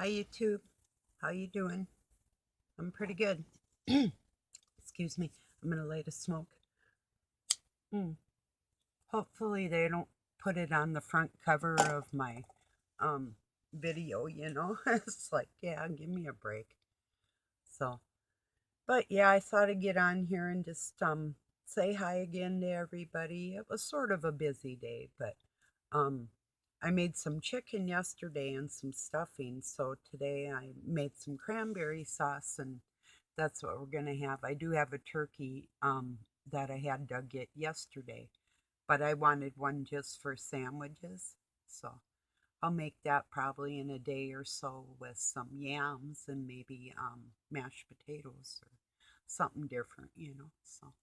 Hi YouTube, how you doing? I'm pretty good. Excuse me, I'm gonna light a smoke. Mm. Hopefully they don't put it on the front cover of my um video, It's like, yeah, give me a break. So, but yeah, I thought I'd get on here and just say hi again to everybody. It was sort of a busy day, but um I made some chicken yesterday and some stuffing, so today I made some cranberry sauce and that's what we're gonna have. I do have a turkey that I had to get yesterday, but I wanted one just for sandwiches, so I'll make that probably in a day or so with some yams and maybe mashed potatoes or something different. So,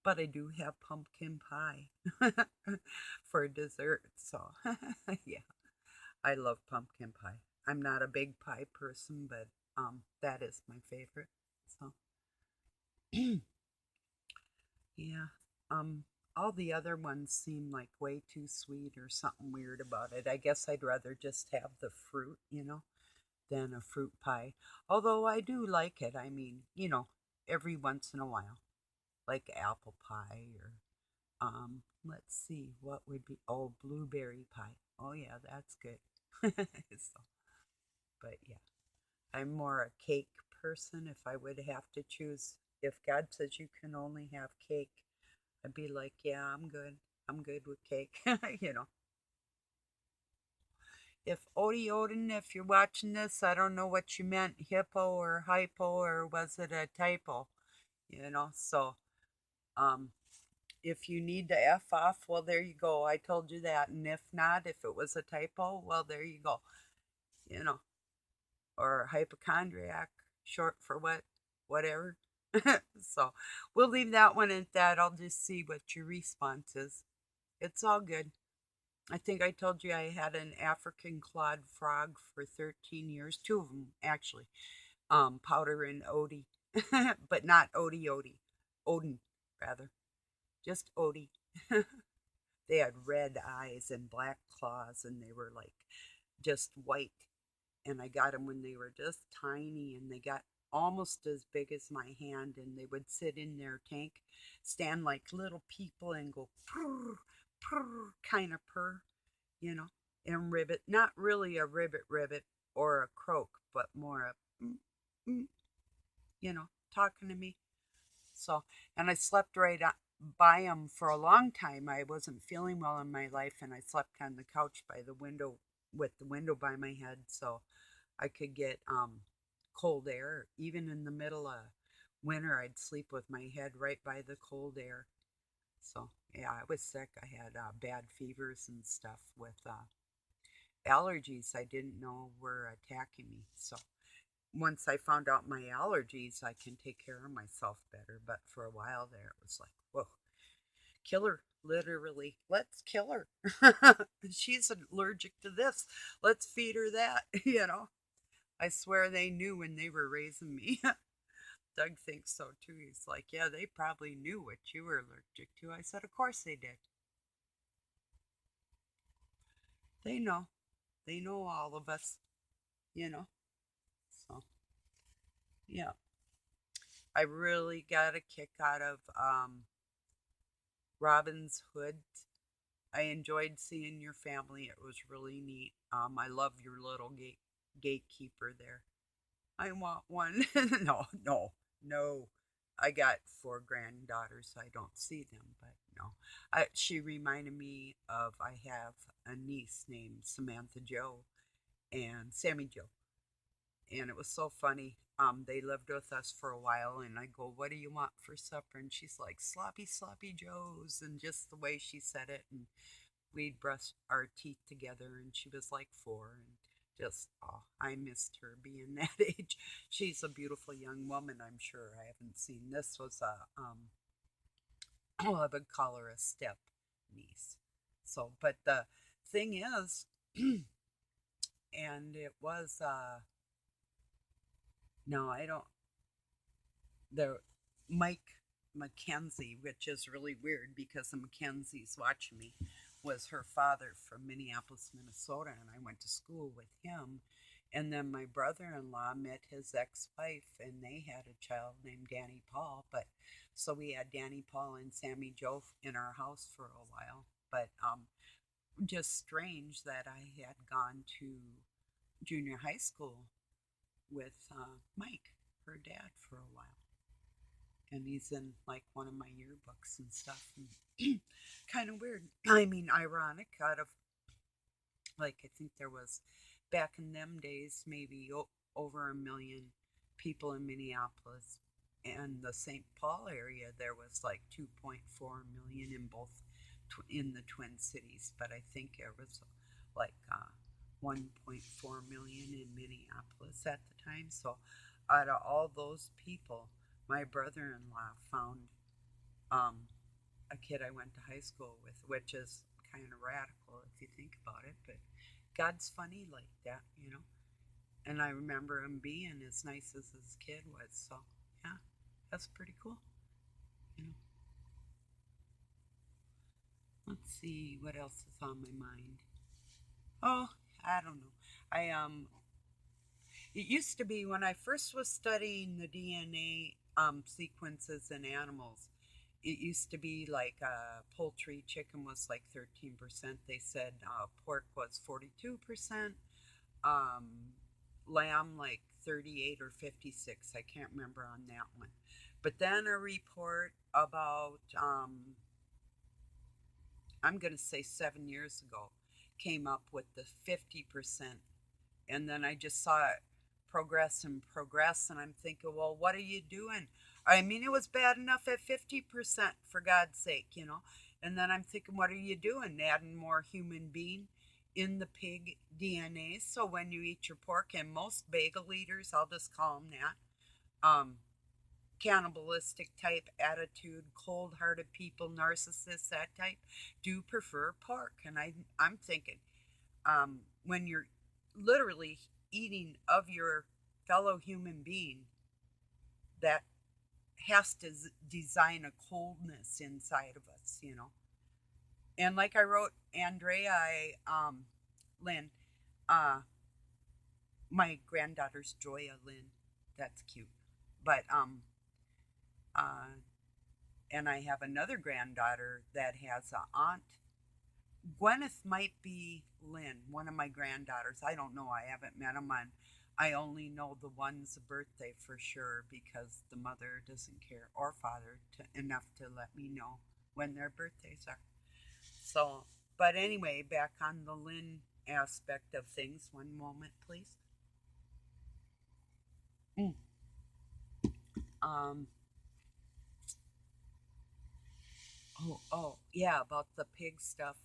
but I do have pumpkin pie for dessert. So, yeah, I love pumpkin pie. I'm not a big pie person, but that is my favorite. So, yeah. Um, all the other ones seem like way too sweet or something weird about it. I guess I'd rather just have the fruit, than a fruit pie. Although I do like it. I mean, every once in a while, like apple pie or let's see, what would be blueberry pie. Oh yeah, that's good. So, but yeah, I'm more a cake person. If I would have to choose, if God says you can only have cake, I'd be like, yeah, I'm good. I'm good with cake. you know. If Odie Odin, if you're watching this, I don't know what you meant, hippo or hypo, or was it a typo? So um, if you need to F off, well, there you go. I told you that. And if not, if it was a typo, well, there you go. You know, or hypochondriac, short for what? Whatever. So we'll leave that one at that. I'll just see what your response is. It's all good. I think I told you I had an African clawed frog for 13 years, two of them actually. Powder and Odie, but not Odin rather, just Odie. They had red eyes and black claws, and they were like just white. And I got them when they were just tiny, and they got almost as big as my hand, and they would sit in their tank, stand like little people, and go purr, purr, kind of purr, you know, and ribbit. Not really a ribbit or a croak, but more a, mm, talking to me. So, and I slept right by him for a long time. I wasn't feeling well in my life, and I slept on the couch by the window with the window by my head, so I could get cold air. Even in the middle of winter, I'd sleep with my head right by the cold air. So, yeah, I was sick. I had bad fevers and stuff with allergies I didn't know were attacking me. So, once I found out my allergies, I can take care of myself better. But for a while there, it was like, whoa, kill her, literally. Let's kill her. She's allergic to this. Let's feed her that. I swear they knew when they were raising me. Doug thinks so too. He's like, yeah, they probably knew what you were allergic to. I said, of course they did. They know. They know all of us, you know. So, yeah. I really got a kick out of Robin's Hood. I enjoyed seeing your family. It was really neat. I love your little gatekeeper there. I want one. No, no, no. I got four granddaughters. So I don't see them, but no. She reminded me of I have a niece named Samantha Joe and Sammy Joe, and it was so funny. They lived with us for a while, and I go, "What do you want for supper?" And she's like, "Sloppy, sloppy Joes," and just the way she said it, and we'd brush our teeth together, and she was like four, and just I missed her being that age. She's a beautiful young woman, I'm sure. I haven't seen this was a I would call her a step niece. So, but the thing is, and it was no, I don't the Mike Mackenzie, which is really weird because the Mackenzies watching me, was her father from Minneapolis, Minnesota, and I went to school with him. And then my brother-in-law met his ex-wife, and they had a child named Danny Paul. But so we had Danny Paul and Sammy Joe in our house for a while. But just strange that I had gone to junior high school with Mike, her dad, for a while. And he's in like one of my yearbooks and stuff. And kind of weird. I mean, ironic out of like, I think there was back in them days maybe over 1 million people in Minneapolis. And the St. Paul area, there was like 2.4 million in both in the Twin Cities, but I think there was like 1.4 million in Minneapolis at the time. So out of all those people, my brother-in-law found um, a kid I went to high school with, which is kind of radical if you think about it, but God's funny like that, you know. And I remember him being as nice as his kid was, so yeah, that's pretty cool, you know. Let's see what else is on my mind. Oh, I don't know. I It used to be when I first was studying the DNA sequences in animals. It used to be like poultry, chicken was like 13%. They said pork was 42%, um, lamb like 38 or 56. I can't remember on that one. But then a report about, I'm going to say 7 years ago, came up with the 50%. And then I just saw it progress and progress. And I'm thinking, well, what are you doing? I mean, it was bad enough at 50%, for God's sake, you know. And then I'm thinking, what are you doing? Adding more human being in the pig DNA. So when you eat your pork, and most bagel eaters, I'll just call them that, cannibalistic type attitude, cold hearted people, narcissists, that type, do prefer pork. And I'm thinking, when you're literally eating of your fellow human being, that has to design a coldness inside of us, you know. And like I wrote Andrea, Lynn, uh, my granddaughter's Joya Lynn. That's cute. But uh, and I have another granddaughter that has an aunt. Gwyneth might be Lynn, one of my granddaughters. I don't know. I haven't met them on. I only know the one's birthday for sure because the mother doesn't care, or father, enough to let me know when their birthdays are. So, but anyway, back on the Lynn aspect of things. One moment, please. Mm. Um. Yeah, about the pig stuff.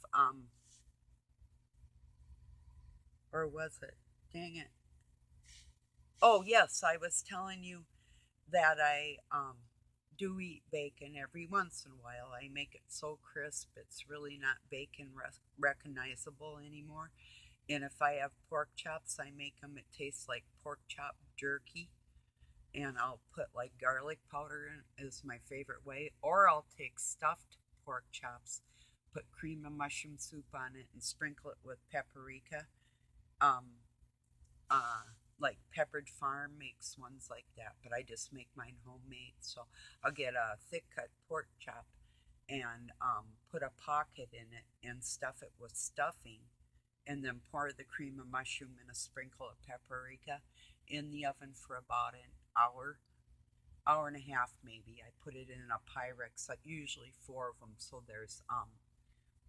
Or was it? Dang it. Oh, yes, I was telling you that I do eat bacon every once in a while. I make it so crisp, it's really not bacon recognizable anymore. And if I have pork chops, I make them, it tastes like pork chop jerky. And I'll put like garlic powder in, is my favorite way. Or I'll take stuffed pork chops, put cream of mushroom soup on it, and sprinkle it with paprika. Um, uh, like Peppered Farm makes ones like that, but I just make mine homemade. So I'll get a thick cut pork chop and put a pocket in it and stuff it with stuffing, and then pour the cream of mushroom and a sprinkle of paprika in the oven for about an hour, hour and a half maybe. I put it in a Pyrex, like usually four of them, so there's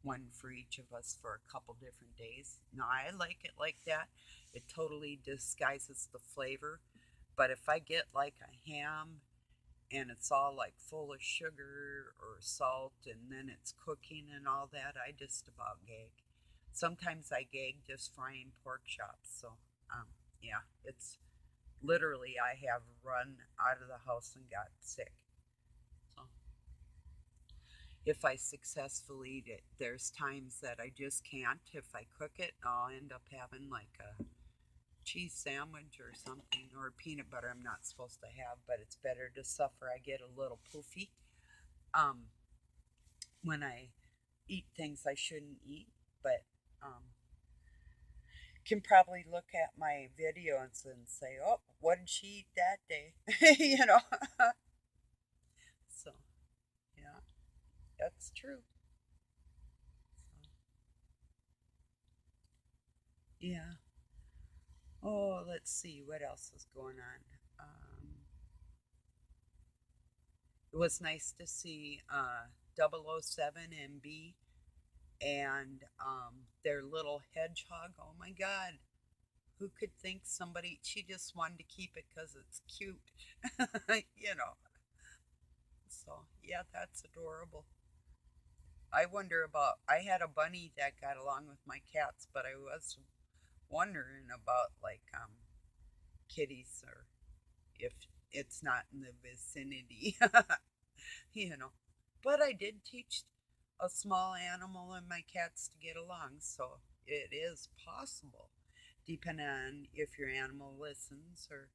one for each of us for a couple different days. Now, I like it like that. It totally disguises the flavor. But if I get like a ham and it's all like full of sugar or salt and then it's cooking and all that, I just about gag. Sometimes I gag just frying pork chops. So, yeah, it's literally I have run out of the house and got sick. So, if I successfully eat it. There's times that I just can't. If I cook it, I'll end up having like a cheese sandwich or something, or peanut butter I'm not supposed to have, but it's better to suffer. I get a little poofy um, when I eat things I shouldn't eat. But um, can probably look at my videos and say, oh, what did she eat that day? You know? So, yeah, that's true. So, yeah. Oh, let's see what else is going on. It was nice to see 007 and B and their little hedgehog. Oh my God. Who could think somebody, she just wanted to keep it because it's cute, you know? So, yeah, that's adorable. I wonder about, I had a bunny that got along with my cats, but I was wondering about like kitties or if it's not in the vicinity, you know. But I did teach a small animal and my cats to get along, so it is possible, depending on if your animal listens or,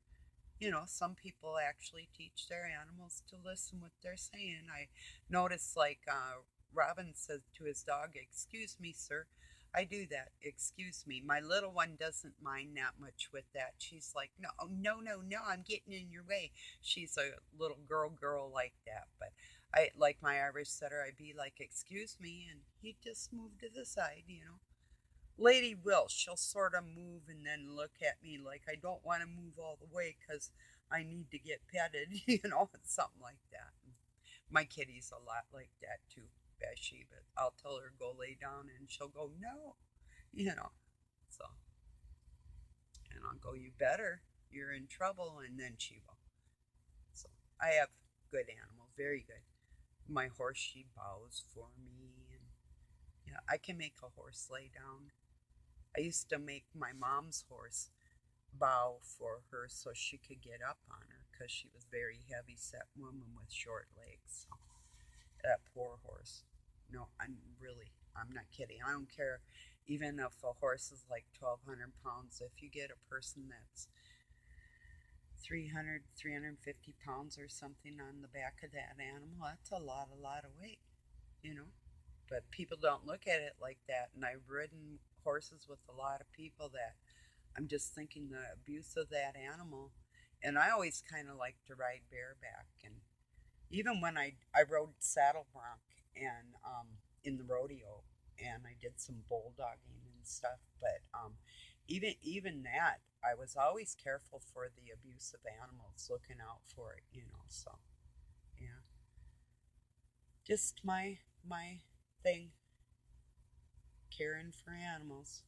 you know, some people actually teach their animals to listen what they're saying. I notice like Robin says to his dog, "Excuse me, sir." I do that. Excuse me. My little one doesn't mind that much with that. She's like, "No, no, no, no, I'm getting in your way." She's a little girl like that. But I like my Irish setter, I'd be like, "Excuse me," and he'd just move to the side, you know. Lady will. She'll sort of move and then look at me like I don't want to move all the way because I need to get petted, you know, something like that. My kitty's a lot like that too, Bathsheba. I'll tell her go lay down and she'll go no, you know. So, and I'll go, you better. You're in trouble, and then she will. So I have good animal, very good. My horse, she bows for me, and yeah, I can make a horse lay down. I used to make my mom's horse bow for her so she could get up on her because she was a very heavy set woman with short legs. So that poor horse. No, I'm not kidding. I don't care. Even if a horse is like 1,200 pounds, if you get a person that's 300, 350 pounds or something on the back of that animal, that's a lot of weight, you know? But people don't look at it like that. And I've ridden horses with a lot of people that I'm just thinking the abuse of that animal. And I always kind of like to ride bareback. And even when I rode saddle bronc and in the rodeo, and I did some bulldogging and stuff. But even that, I was always careful for the abuse of animals, looking out for it, you know. So yeah, just my thing, caring for animals.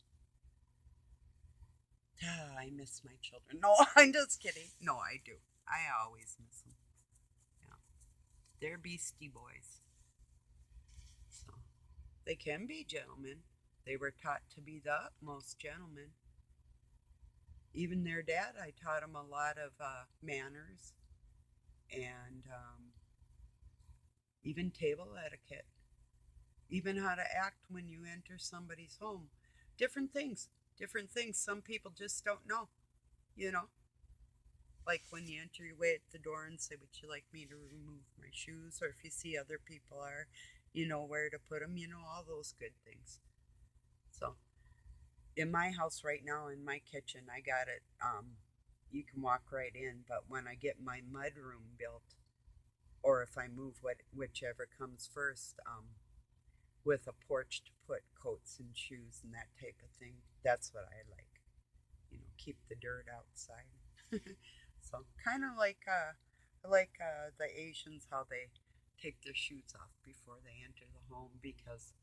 Ah, I miss my children. No, I'm just kidding. No, I do. I always miss them. Yeah, they're beastie boys. So they can be gentlemen. They were taught to be the utmost gentlemen. Even their dad, I taught him a lot of manners and even table etiquette, even how to act when you enter somebody's home. Different things, different things. Some people just don't know, you know. Like when you enter, you wait at the door and say, "Would you like me to remove my shoes?" Or if you see other people are, you know where to put them, you know, all those good things. So in my house right now, in my kitchen, I got it. You can walk right in, but when I get my mud room built, or if I move whichever comes first, with a porch to put coats and shoes and that type of thing, that's what I like. You know, keep the dirt outside. So kind of like the Asians, how they take their shoes off before they enter the home because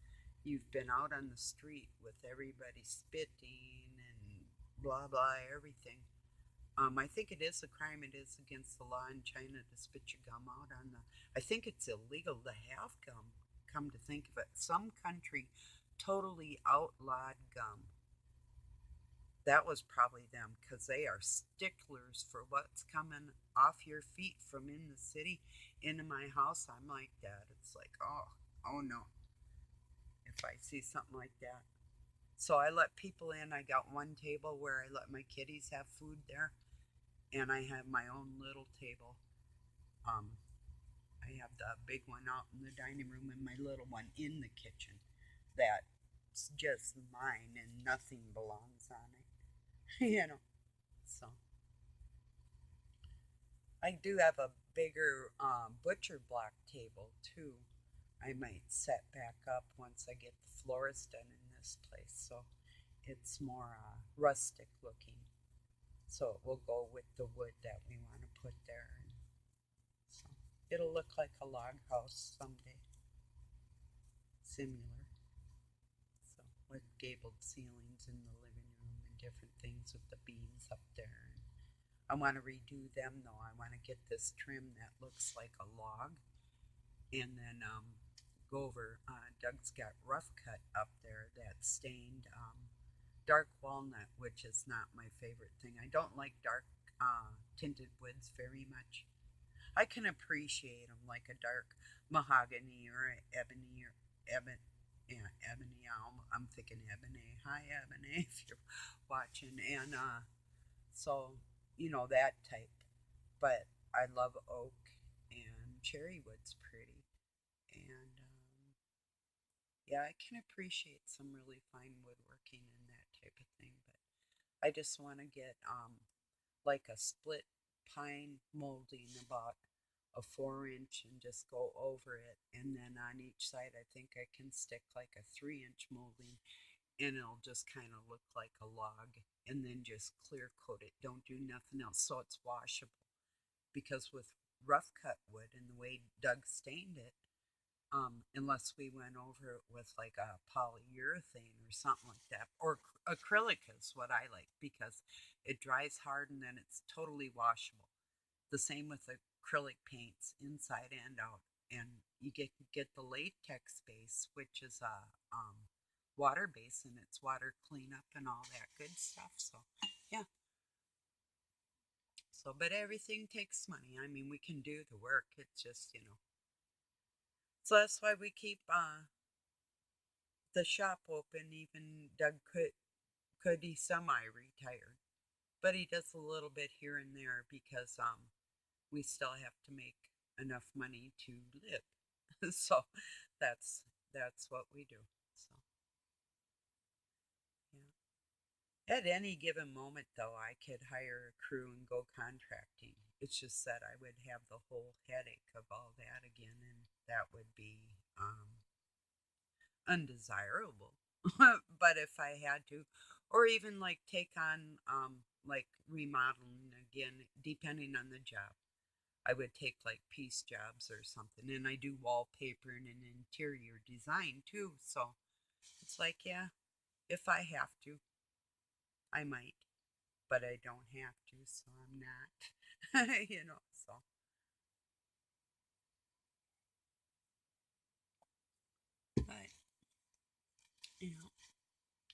you've been out on the street with everybody spitting and blah blah everything. I think it is a crime. It is against the law in China to spit your gum out on the. I think it's illegal to have gum. Come to think of it, some country totally outlawed gum. That was probably them because they are sticklers for what's coming off your feet from in the city into my house. I'm like that. It's like, oh no, if I see something like that. So I let people in. I got one table where I let my kitties have food there, and I have my own little table. Um, I have the big one out in the dining room and my little one in the kitchen. That's just mine and nothing belongs on it. you know. So I do have a bigger butcher block table too. I might set back up once I get the floors done in this place, so it's more rustic looking. So it will go with the wood that we want to put there. And so it'll look like a log house someday, similar. So with gabled ceilings in the living room and different things with the beams up there. And I want to redo them though. I want to get this trim that looks like a log, and then go over. Doug's got rough cut up there that's stained dark walnut, which is not my favorite thing. I don't like dark tinted woods very much. I can appreciate them like a dark mahogany or ebony or ebony. Yeah, ebony. I'm thinking ebony. Hi, ebony, if you're watching. And so, that type. But I love oak, and cherry wood's pretty. And yeah, I can appreciate some really fine woodworking and that type of thing. But I just want to get like a split pine molding about a 4 inch and just go over it. And then on each side, I think I can stick like a 3 inch molding, and it'll just kind of look like a log, and then just clear coat it. Don't do nothing else so it's washable. Because with rough cut wood and the way Doug stained it, unless we went over it with like a polyurethane or something like that, or acrylic is what I like because it dries hard and then it's totally washable. The same with acrylic paints, inside and out, and you get the latex base, which is a water base, and it's water cleanup and all that good stuff. So yeah. So, but everything takes money. I mean, we can do the work. It's just. So that's why we keep the shop open. Even Doug could he semi-retired, but he does a little bit here and there because we still have to make enough money to live. So that's what we do. So yeah. At any given moment, though, I could hire a crew and go contracting. It's just that I would have the whole headache of all that again, and that would be undesirable. But if I had to, or even like take on like remodeling again, depending on the job, I would take like piece jobs or something. And I do wallpaper and an interior design too. So it's like, yeah, if I have to, I might, but I don't have to, so I'm not. So but you know,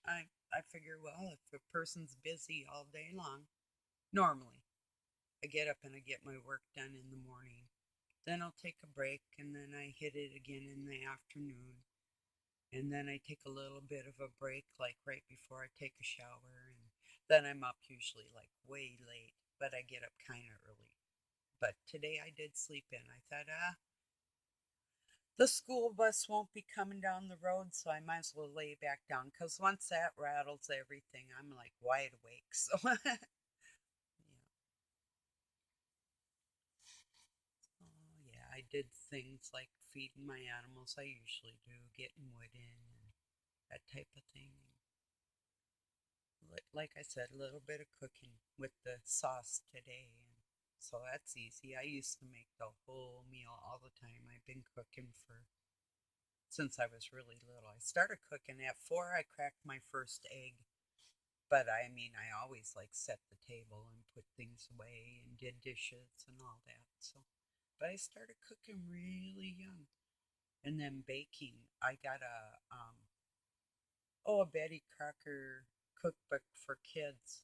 I figure, well, if a person's busy all day long, normally I get up and I get my work done in the morning. Then I'll take a break and then I hit it again in the afternoon. And then I take a little bit of a break, like right before I take a shower. And then I'm up usually like way late, but I get up kind of early. But today I did sleep in. I thought, the school bus won't be coming down the road, so I might as well lay back down. Because once that rattles everything, I'm like wide awake. So, yeah. Oh, yeah, I did things like feeding my animals. I usually do, getting wood in and that type of thing. Like I said, a little bit of cooking with the sauce today. And so that's easy. I used to make the whole meal all the time. I've been cooking for since I was really little. I started cooking at 4. I cracked my first egg, but I mean, I always like set the table and put things away and did dishes and all that. So, but I started cooking really young, and then baking. I got a Betty Crocker cookbook for kids,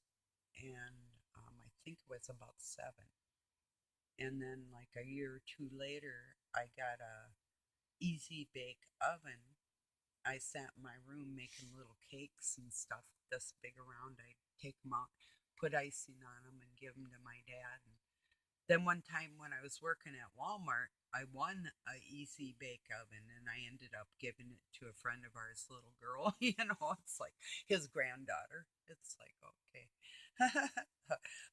and I think it was about 7. And then like a year or two later, I got a easy bake oven. I sat in my room making little cakes and stuff this big around. I'd take them out, put icing on them, and give them to my dad. And Then one time when I was working at Walmart, I won a easy bake oven and I ended up giving it to a friend of ours, little girl. It's like his granddaughter. It's like, okay.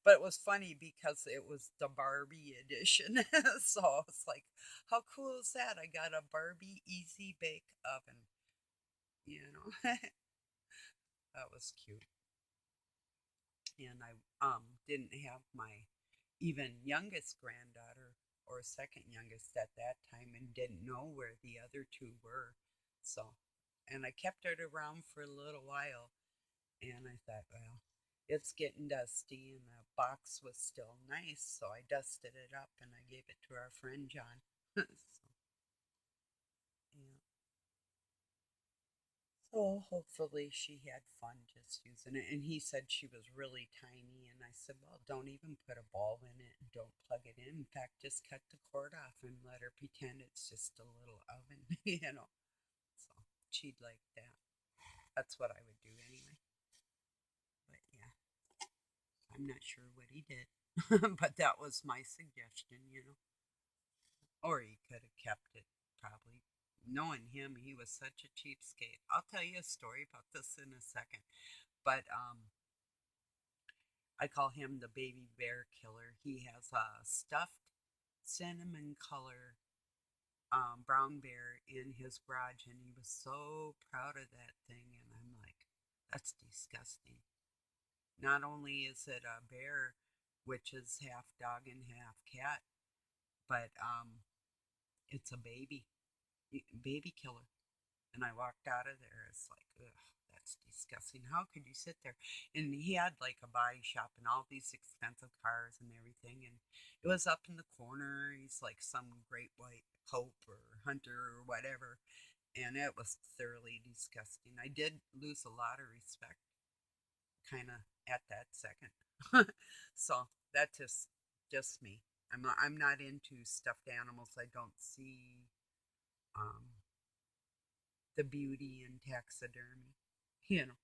But it was funny because it was the Barbie edition. So it's like, how cool is that? I got a Barbie easy bake oven. That was cute. And I didn't have my even youngest granddaughter or second youngest at that time and didn't know where the other two were. So, and I kept it around for a little while and I thought, well, it's getting dusty and the box was still nice, so I dusted it up and I gave it to our friend John. So, yeah. So hopefully she had fun just using it. And he said she was really tiny. And I said, well, don't even put a ball in it and don't plug it in. In fact, just cut the cord off and let her pretend it's just a little oven. So she'd like that. That's what I would do anyway. But yeah, I'm not sure what he did. But that was my suggestion. Or he could have kept it, probably. Knowing him, he was such a cheapskate. I'll tell you a story about this in a second. But I call him the baby bear killer. He has a stuffed cinnamon color brown bear in his garage, and he was so proud of that thing. And I'm like, that's disgusting. Not only is it a bear, which is half dog and half cat, but it's a baby killer. And I walked out of there. It's like, ugh, that's disgusting. How could you sit there? And he had like a body shop and all these expensive cars and everything. And it was up in the corner. He's like some great white hope or hunter or whatever. And it was thoroughly disgusting. I did lose a lot of respect kind of at that second. So that just me. I'm not into stuffed animals. I don't see um, the beauty in taxidermy. You know,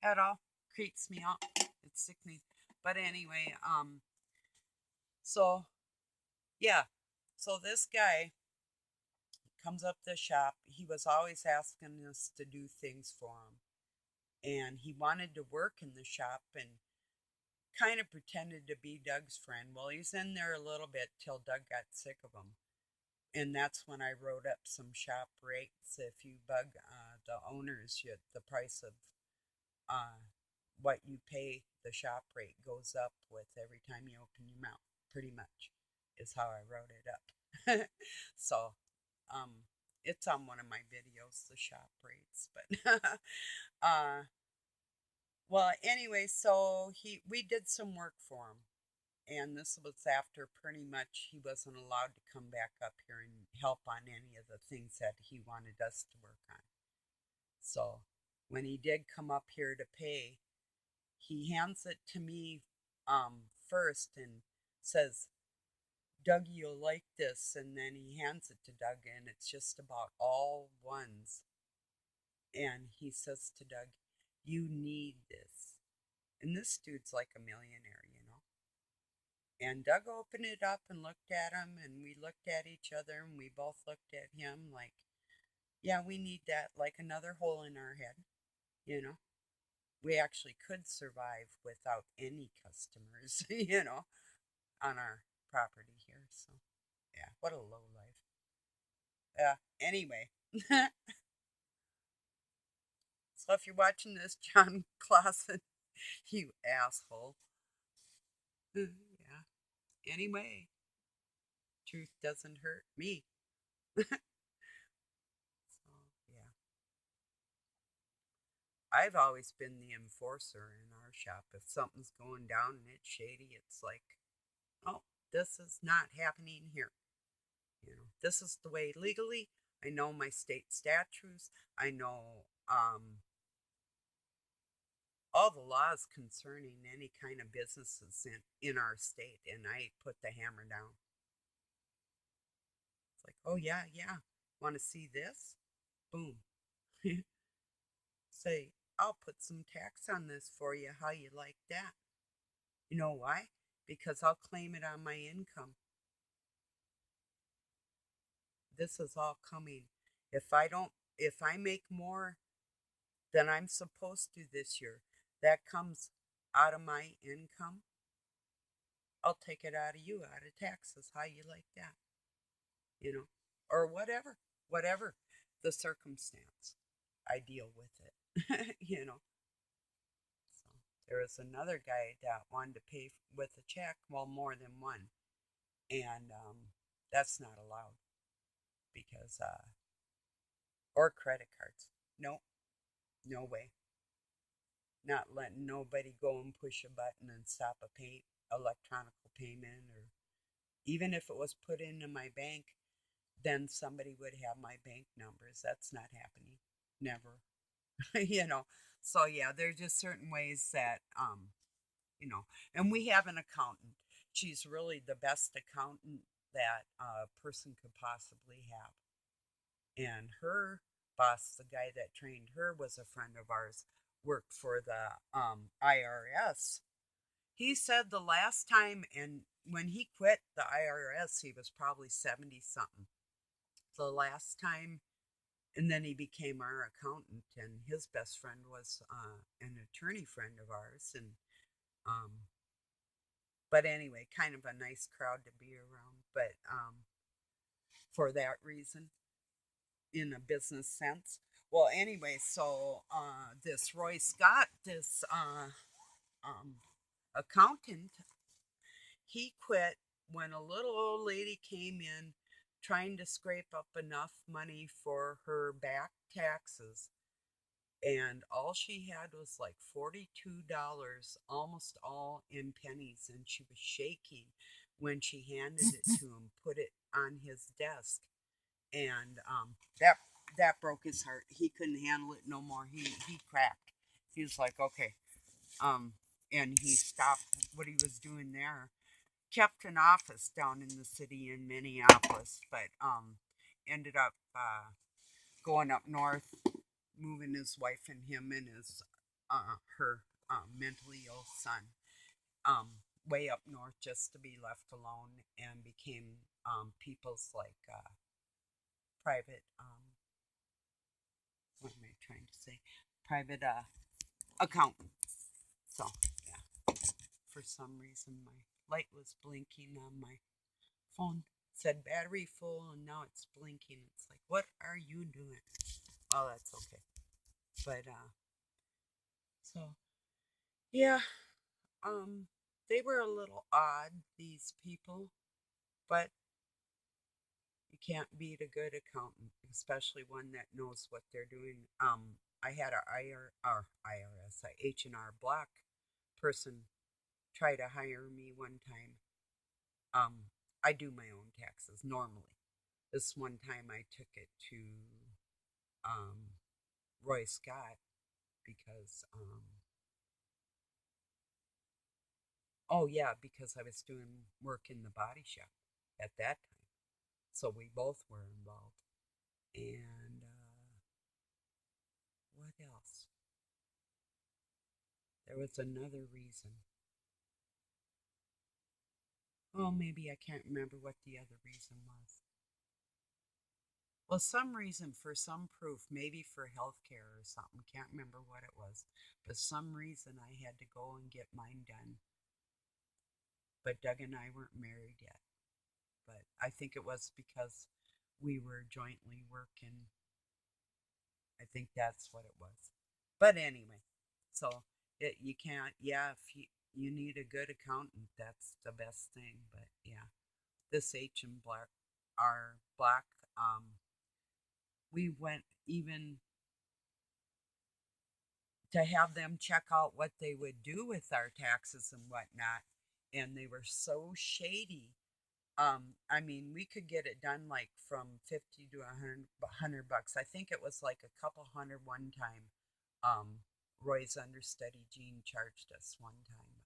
at all. Creeps me out. It's sickening. But anyway, so yeah. So this guy comes up to the shop. He was always asking us to do things for him. And he wanted to work in the shop and kind of pretended to be Doug's friend. Well, he's in there a little bit till Doug got sick of him. And that's when I wrote up some shop rates. If you bug the owners, the price of uh, what you pay, the shop rate goes up with every time you open your mouth, pretty much, is how I wrote it up. So, um, it's on one of my videos, the shop rates. But, well, anyway, so we did some work for him. And this was after pretty much he wasn't allowed to come back up here and help on any of the things that he wanted us to work on. So when he did come up here to pay, he hands it to me first and says, Doug, you'll like this. And then he hands it to Doug, and it's just about all ones. And he says to Doug, you need this. And this dude's like a millionaire. And Doug opened it up and looked at him, and we looked at each other, and we both looked at him like, yeah, we need that, like another hole in our head, you know? We actually could survive without any customers, on our property here. So, yeah, what a low life. Anyway, so if you're watching this, John Clausen, you asshole. Yeah. Anyway, truth doesn't hurt me. So, yeah. I've always been the enforcer in our shop. If something's going down and it's shady, it's like, oh, this is not happening here. This is the way legally. I know my state statutes. I know all the laws concerning any kind of businesses in our state, and I put the hammer down. It's like, oh, yeah, yeah. Want to see this? Boom. Say, I'll put some tax on this for you. How you like that? You know why? because I'll claim it on my income. This is all coming. If I don't, if I make more than I'm supposed to this year, that comes out of my income. I'll take it out of you, out of taxes. How you like that? You know, or whatever the circumstance. I deal with it. So there was another guy that wanted to pay with a check, well, more than one, and that's not allowed because or credit cards. No, no way. Not letting nobody go and push a button and stop a electronic payment, or even if it was put into my bank, then somebody would have my bank numbers. That's not happening. Never. you know. So yeah, there's just certain ways that and we have an accountant. She's really the best accountant that a person could possibly have. And her boss, the guy that trained her, was a friend of ours, worked for the IRS. He said the last time, and when he quit the IRS, he was probably 70 something. The last time, and then he became our accountant, and his best friend was an attorney friend of ours. Um, but anyway, kind of a nice crowd to be around. But for that reason, in a business sense. Well, anyway, so this Roy Scott, this um, accountant, he quit when a little old lady came in trying to scrape up enough money for her back taxes. And all she had was like $42, almost all in pennies. And she was shaking when she handed it to him, put it on his desk. And that broke his heart. He couldn't handle it no more. He cracked. He was like, okay. Um, and he stopped what he was doing there. Kept an office down in the city in Minneapolis, but ended up going up north, moving his wife and him and his her mentally ill son way up north just to be left alone, and became people's like private what am I trying to say? Private accountant. So yeah, for some reason my light was blinking on my phone. It said battery full, and now it's blinking. It's like, what are you doing? Oh, that's okay. But so yeah, um, they were a little odd, these people, but you can't beat a good accountant, especially one that knows what they're doing. I had a IRS, a H&R Block person try to hire me one time. I do my own taxes normally. This one time I took it to um, Roy Scott because, oh yeah, because I was doing work in the body shop at that time. So we both were involved. And what else? There was another reason. Oh, maybe I can't remember what the other reason was. Well, some reason for some proof, maybe for health care or something. Can't remember what it was. But some reason I had to go and get mine done. But Doug and I weren't married yet. But I think it was because we were jointly working. I think that's what it was. But anyway, so you can't, yeah, if you need a good accountant, that's the best thing. But yeah, this H and Black, our Black, we went even to have them check out what they would do with our taxes and whatnot. And they were so shady. I mean, we could get it done like from 50 to a hundred bucks. I think it was like a couple hundred one time. Roy's understudy Jean charged us one time.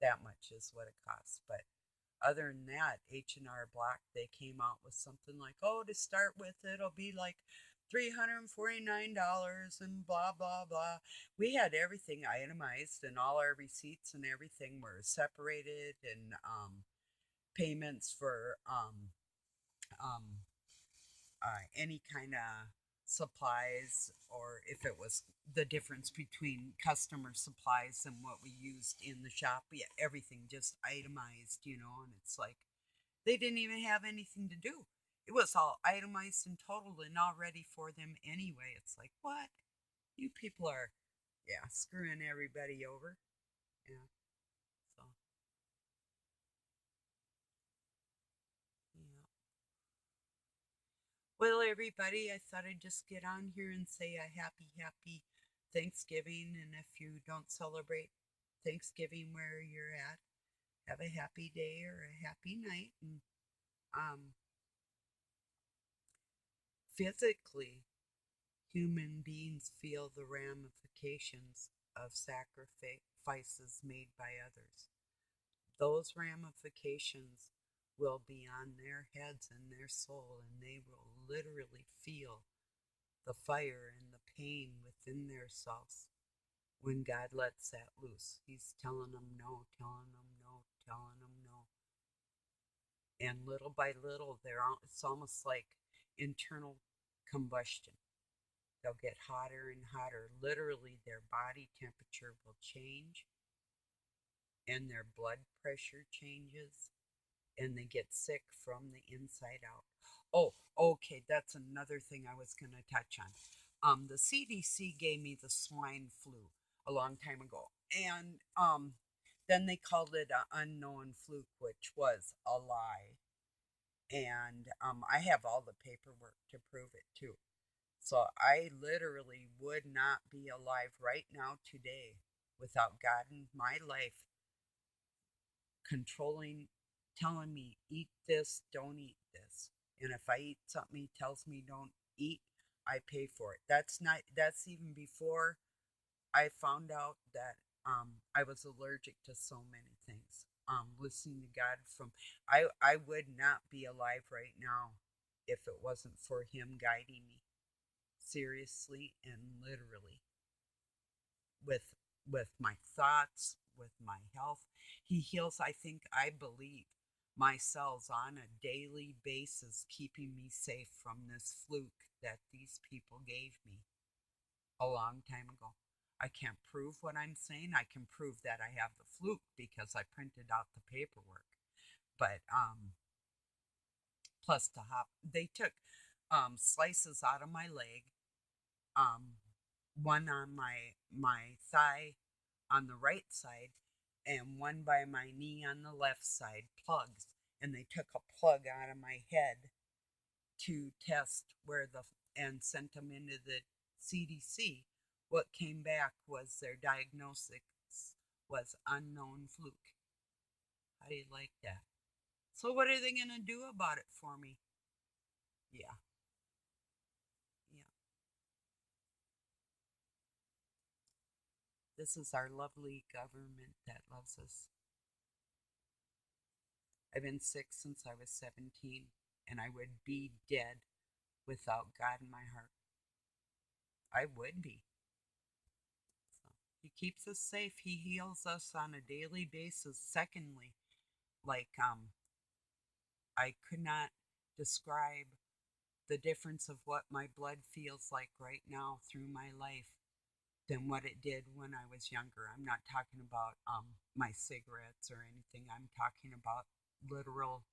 That much is what it costs. But other than that, H&R Block, they came out with something like, oh, to start with, it'll be like $349 and blah blah blah. We had everything itemized, and all our receipts and everything were separated, and payments for um, any kind of supplies, or if it was the difference between customer supplies and what we used in the shop. Yeah, everything just itemized, and it's like they didn't even have anything to do. It was all itemized and totaled and all ready for them anyway. It's like, what? You people are, yeah, screwing everybody over. Yeah, so, yeah. Well, everybody, I thought I'd just get on here and say a happy Thanksgiving. And if you don't celebrate Thanksgiving where you're at, have a happy day or a happy night. And um, physically, human beings feel the ramifications of sacrifices made by others. Those ramifications will be on their heads and their soul, and they will literally feel the fire and the pain within themselves when God lets that loose. He's telling them no, telling them no, telling them no. And little by little, it's almost like internal combustion. They'll get hotter and hotter. Literally, their body temperature will change and their blood pressure changes, and they get sick from the inside out. Oh, okay, that's another thing I was going to touch on. The CDC gave me the swine flu a long time ago, and then they called it an unknown fluke, which was a lie. And I have all the paperwork to prove it too. So I literally would not be alive right now today without God in my life controlling, telling me, eat this, don't eat this. And if I eat something he tells me don't eat, I pay for it. That's even before I found out that I was allergic to so many things. Listening to God I would not be alive right now if it wasn't for Him guiding me seriously and literally with my thoughts, with my health. He heals, I believe, my cells on a daily basis, keeping me safe from this fluke that these people gave me a long time ago. I can't prove what I'm saying. I can prove that I have the fluke because I printed out the paperwork. But plus they took slices out of my leg, um, one on my thigh on the right side, and one by my knee on the left side, plugs. And they took a plug out of my head to test and sent them into the CDC. What came back was their diagnosis was unknown fluke. How do you like that? So what are they going to do about it for me? Yeah, yeah. This is our lovely government that loves us. I've been sick since I was 17, and I would be dead without God in my heart. I would be. So He keeps us safe. He heals us on a daily basis. Secondly, like I could not describe the difference of what my blood feels like right now through my life than what it did when I was younger. I'm not talking about my cigarettes or anything. I'm talking about literal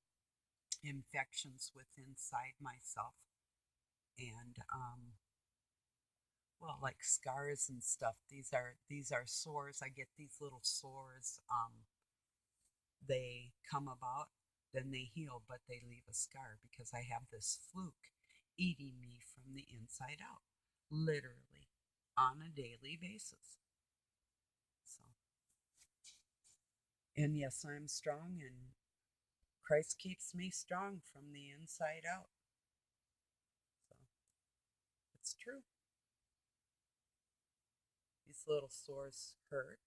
infections with inside myself, and well, like scars and stuff. These are sores. I get these little sores. They come about, then they heal, but they leave a scar because I have this fluke eating me from the inside out, literally, on a daily basis. So, and yes, I'm strong, and Christ keeps me strong from the inside out. So, it's true. These little sores hurt,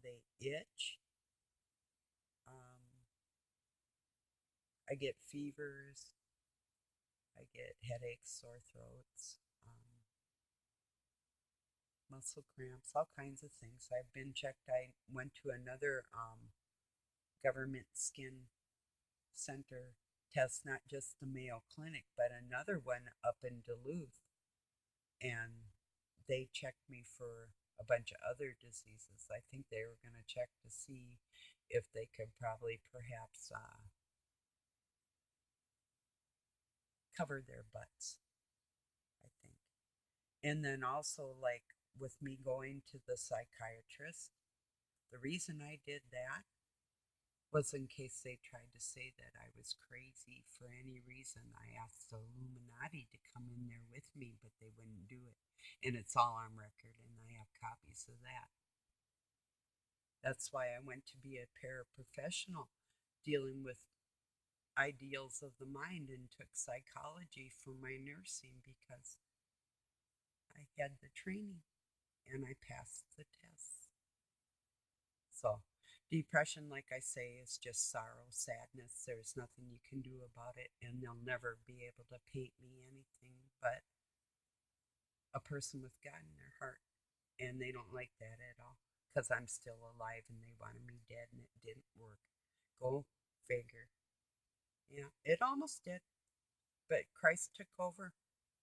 they itch. Um, I get fevers. I get headaches, sore throats, muscle cramps, all kinds of things. I've been checked. I went to another government skin center test, not just the Mayo Clinic, but another one up in Duluth, and they checked me for a bunch of other diseases. I think they were going to check to see if they could probably perhaps cover their butts, I think. And then also, like with me going to the psychiatrist, the reason I did that was in case they tried to say that I was crazy for any reason. I asked the Illuminati to come in there with me, but they wouldn't do it. And it's all on record, and I have copies of that. That's why I went to be a paraprofessional dealing with ideals of the mind and took psychology for my nursing because I had the training and I passed the tests. So, depression, like I say, is just sorrow, sadness. There's nothing you can do about it, and they'll never be able to paint me anything but a person with God in their heart. And they don't like that at all because I'm still alive and they wanted me dead and it didn't work. Go figure. Yeah, it almost did, but Christ took over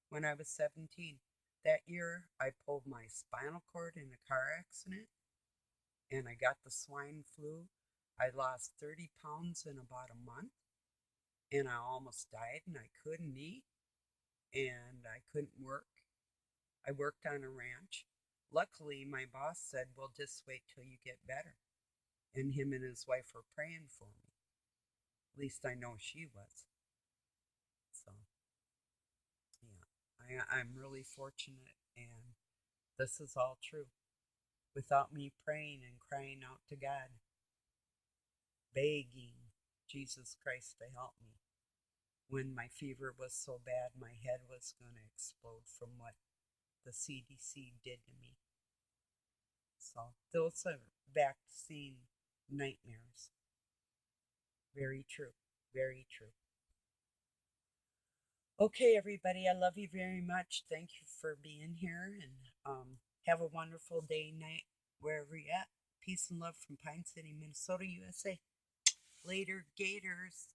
when I was 17. That year, I pulled my spinal cord in a car accident and I got the swine flu. I lost 30 pounds in about a month and I almost died and I couldn't eat and I couldn't work. I worked on a ranch. Luckily, my boss said, well, just wait till you get better. And him and his wife were praying for me. At least I know she was. So, yeah, I'm really fortunate and this is all true. Without me praying and crying out to God, begging Jesus Christ to help me. When my fever was so bad, my head was going to explode from what the CDC did to me. So, those are vaccine nightmares. Very true. Very true. Okay, everybody, I love you very much. Thank you for being here and have a wonderful day, night, wherever you're at. Peace and love from Pine City, Minnesota, USA. Later, Gators.